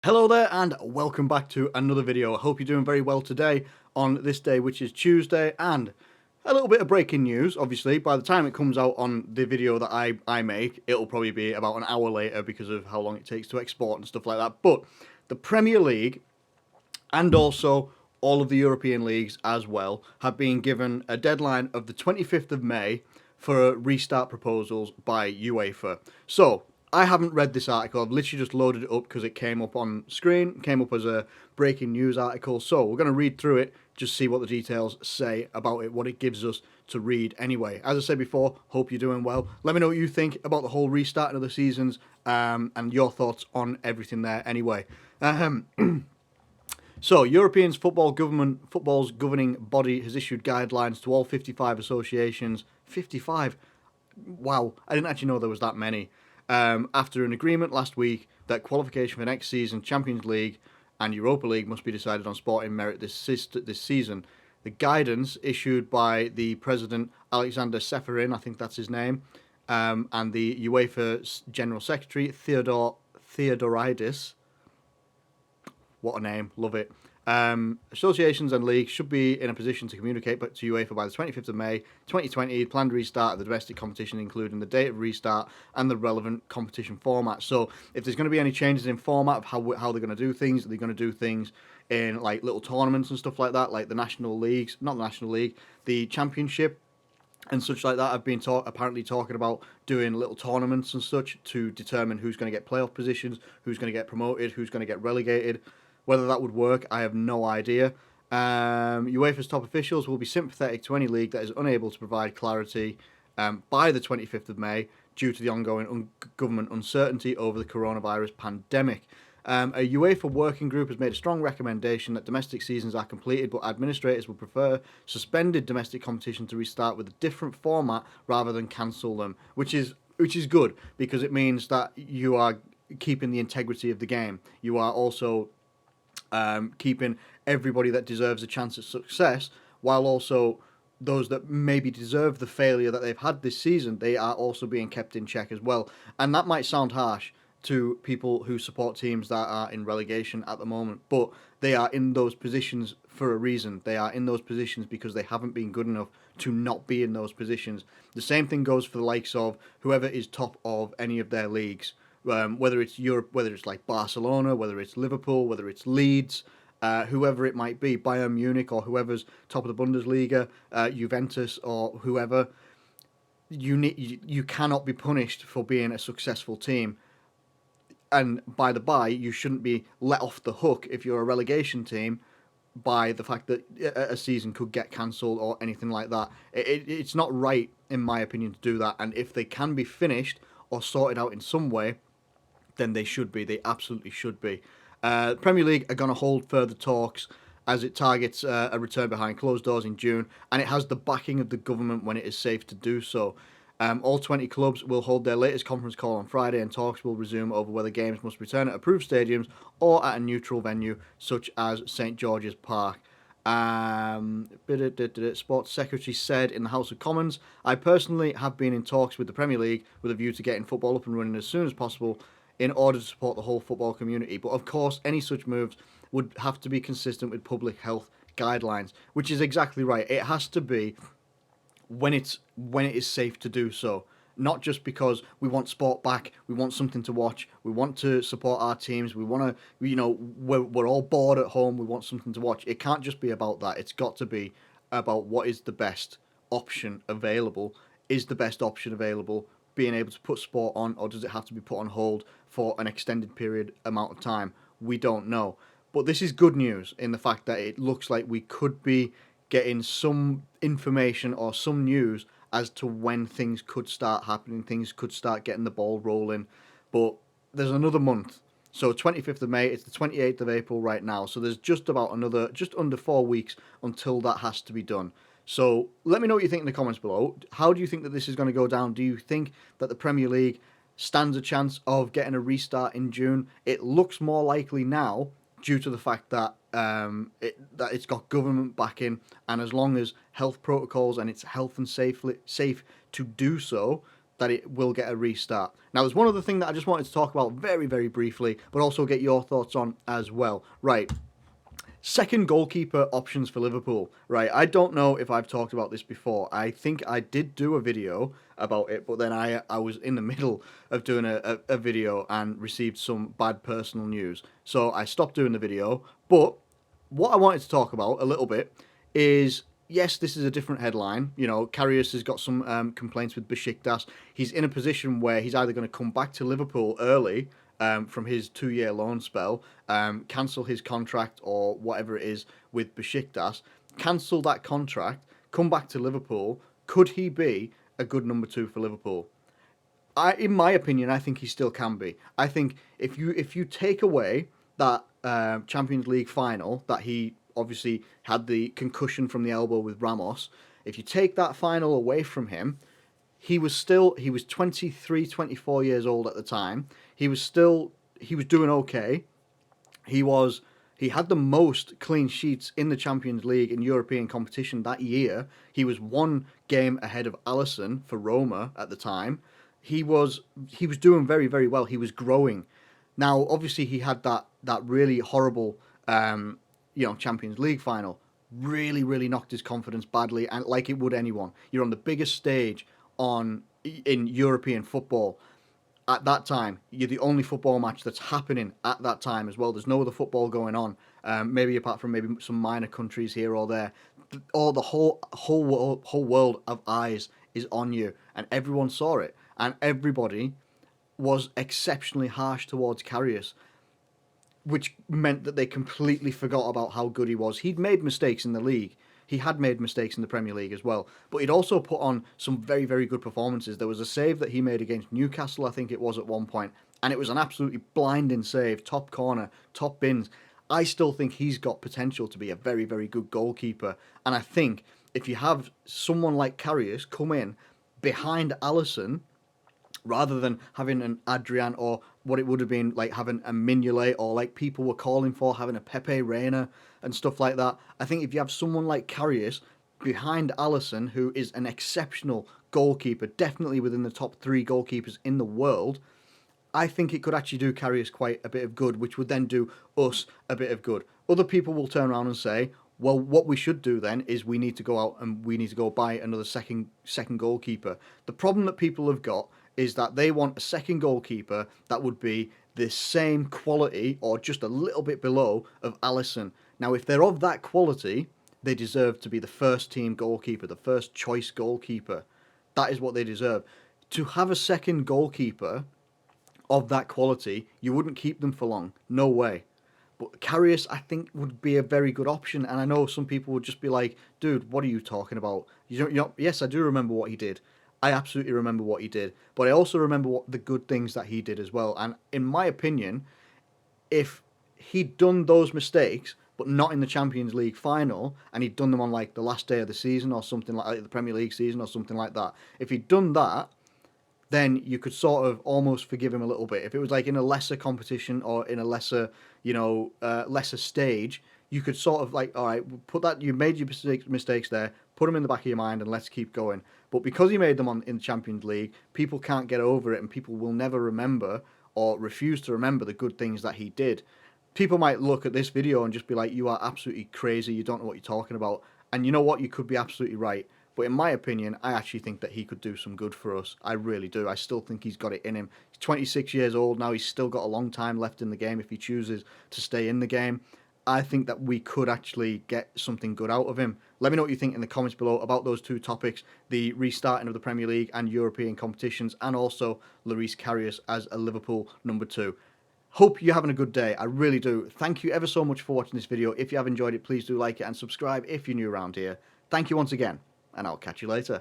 Hello there and welcome back to another video. I hope you're doing very well today on this day, which is Tuesday, and a little bit of breaking news. Obviously, by the time it comes out on the video that I make, it'll probably be about an hour later because of how long it takes to export and stuff like that. But the Premier League and also all of the European leagues as well have been given a deadline of the 25th of May for restart proposals by UEFA. So, I haven't read this article. I've literally just loaded it up because it came up on screen, came up as a breaking news article. So, we're going to read through it, just see what the details say about it, what it gives us to read anyway. As I said before, hope you're doing well. Let me know what you think about the whole restarting of the seasons and your thoughts on everything there anyway. So, football's governing body has issued guidelines to all 55 associations. 55? Wow, I didn't actually know there was that many. After an agreement last week that qualification for next season, Champions League and Europa League must be decided on sporting merit this season. The guidance issued by the president, Alexander Seferin, I think that's his name, and the UEFA General Secretary, Theodoridis. What a name, love it. Associations and leagues should be in a position to communicate to UEFA by the 25th of May 2020, planned restart of the domestic competition, including the date of restart and the relevant competition format. So, if there's going to be any changes in format of how they're going to do things, they're going to do things in like little tournaments and stuff like that, like the national leagues, not the National League, the Championship and such like that. I've been apparently talking about doing little tournaments and such to determine who's going to get playoff positions, who's going to get promoted, who's going to get relegated. Whether that would work, I have no idea. UEFA's top officials will be sympathetic to any league that is unable to provide clarity by the 25th of May due to the ongoing government uncertainty over the coronavirus pandemic. A UEFA working group has made a strong recommendation that domestic seasons are completed, but administrators would prefer suspended domestic competition to restart with a different format rather than cancel them, which is good because it means that you are keeping the integrity of the game. You are also keeping everybody that deserves a chance at success, while also those that maybe deserve the failure that they've had this season, they are also being kept in check as well. And that might sound harsh to people who support teams that are in relegation at the moment, but they are in those positions for a reason. They are in those positions because they haven't been good enough to not be in those positions. The same thing goes for the likes of whoever is top of any of their leagues. Whether it's Europe, whether it's like Barcelona, whether it's Liverpool, whether it's Leeds, whoever it might be, Bayern Munich or whoever's top of the Bundesliga, Juventus or whoever, you cannot be punished for being a successful team. And by the by, you shouldn't be let off the hook if you're a relegation team by the fact that a season could get cancelled or anything like that. It's not right, in my opinion, to do that. And if they can be finished or sorted out in some way, then they should be. They absolutely should be. Premier League are going to hold further talks as it targets a return behind closed doors in June, and it has the backing of the government when it is safe to do so. All 20 clubs will hold their latest conference call on Friday, and talks will resume over whether games must return at approved stadiums or at a neutral venue, such as St George's Park. Sports Secretary said in the House of Commons, I personally have been in talks with the Premier League with a view to getting football up and running as soon as possible in order to support the whole football community. But of course, any such moves would have to be consistent with public health guidelines, which is exactly right. It has to be when it is safe to do so. Not just because we want sport back, we want something to watch, we want to support our teams, we want to, we're all bored at home, we want something to watch. It can't just be about that. It's got to be about what is the best option available. Is the best option available being able to put sport on, or does it have to be put on hold for an extended period amount of time? We don't know. But this is good news in the fact that it looks like we could be getting some information or some news as to when things could start happening, things could start getting the ball rolling. But there's another month. So 25th of May, it's the 28th of April right now. So there's just under 4 weeks until that has to be done. So let me know what you think in the comments below. How do you think that this is going to go down? Do you think that the Premier League stands a chance of getting a restart in June? It looks more likely now due to the fact that it's got government backing, and as long as health protocols and it's health and safe to do so, that it will get a restart. Now, there's one other thing that I just wanted to talk about very, very briefly, but also get your thoughts on as well. Right. Second goalkeeper options for Liverpool. Right. I don't know if I've talked about this before. I think I did do a video about it, but then I was in the middle of doing a video and received some bad personal news. So I stopped doing the video. But what I wanted to talk about a little bit is, yes, this is a different headline. You know, Karius has got some complaints with Besiktas. He's in a position where he's either going to come back to Liverpool early from his 2-year loan spell, cancel his contract or whatever it is with Besiktas, cancel that contract, come back to Liverpool. Could he be a good number 2 for Liverpool? In my opinion, I think he still can be. I think if you take away that Champions League final that he obviously had the concussion from the elbow with Ramos, if you take that final away from him, he was 23, 24 years old at the time. He was doing okay. He had the most clean sheets in the Champions League in European competition that year. He was 1 game ahead of Alisson for Roma at the time. He was doing very, very well. He was growing. Now, obviously, he had that really horrible, Champions League final. Really, really knocked his confidence badly, and like it would anyone. You're on the biggest stage in European football at that time. You're the only football match that's happening at that time as well. There's no other football going on, maybe apart from maybe some minor countries here or there. Or the whole world of eyes is on you, and everyone saw it, and everybody was exceptionally harsh towards Karius, which meant that they completely forgot about how good he was. He'd made mistakes in the league. He had made mistakes in the Premier League as well, but he'd also put on some very, very good performances. There was a save that he made against Newcastle, I think it was at one point, and it was an absolutely blinding save, top corner, top bins. I still think he's got potential to be a very, very good goalkeeper, and I think if you have someone like Karius come in behind Alisson, rather than having an Adrian or what it would have been like having a Mignolet, or like people were calling for having a Pepe Reina and stuff like that. I think if you have someone like Karius behind Alisson, who is an exceptional goalkeeper, definitely within the top 3 goalkeepers in the world, I think it could actually do Karius quite a bit of good, which would then do us a bit of good. Other people will turn around and say, well, what we should do then is we need to go out and we need to go buy another second goalkeeper. The problem that people have got is that they want a second goalkeeper that would be the same quality or just a little bit below of Alisson. Now, if they're of that quality, they deserve to be the first team goalkeeper, the first choice goalkeeper. That is what they deserve. To have a second goalkeeper of that quality, you wouldn't keep them for long. No way. But Karius, I think, would be a very good option. And I know some people would just be like, dude, what are you talking about? Yes, I do remember what he did. I absolutely remember what he did. But I also remember the good things that he did as well. And in my opinion, if he'd done those mistakes, but not in the Champions League final, and he'd done them on like the last day of the season or something like the Premier League season or something like that, if he'd done that, then you could sort of almost forgive him a little bit. If it was like in a lesser competition or in a lesser, lesser stage, you could sort of like, all right, put that, you made your mistakes there, put them in the back of your mind and let's keep going. But because he made them in the Champions League, people can't get over it and people will never remember or refuse to remember the good things that he did. People might look at this video and just be like, you are absolutely crazy, you don't know what you're talking about. And you know what, you could be absolutely right. But in my opinion, I actually think that he could do some good for us. I really do. I still think he's got it in him. He's 26 years old now. He's still got a long time left in the game if he chooses to stay in the game. I think that we could actually get something good out of him. Let me know what you think in the comments below about those two topics, the restarting of the Premier League and European competitions, and also Loris Karius as a Liverpool number 2. Hope you're having a good day. I really do. Thank you ever so much for watching this video. If you have enjoyed it, please do like it and subscribe if you're new around here. Thank you once again, and I'll catch you later.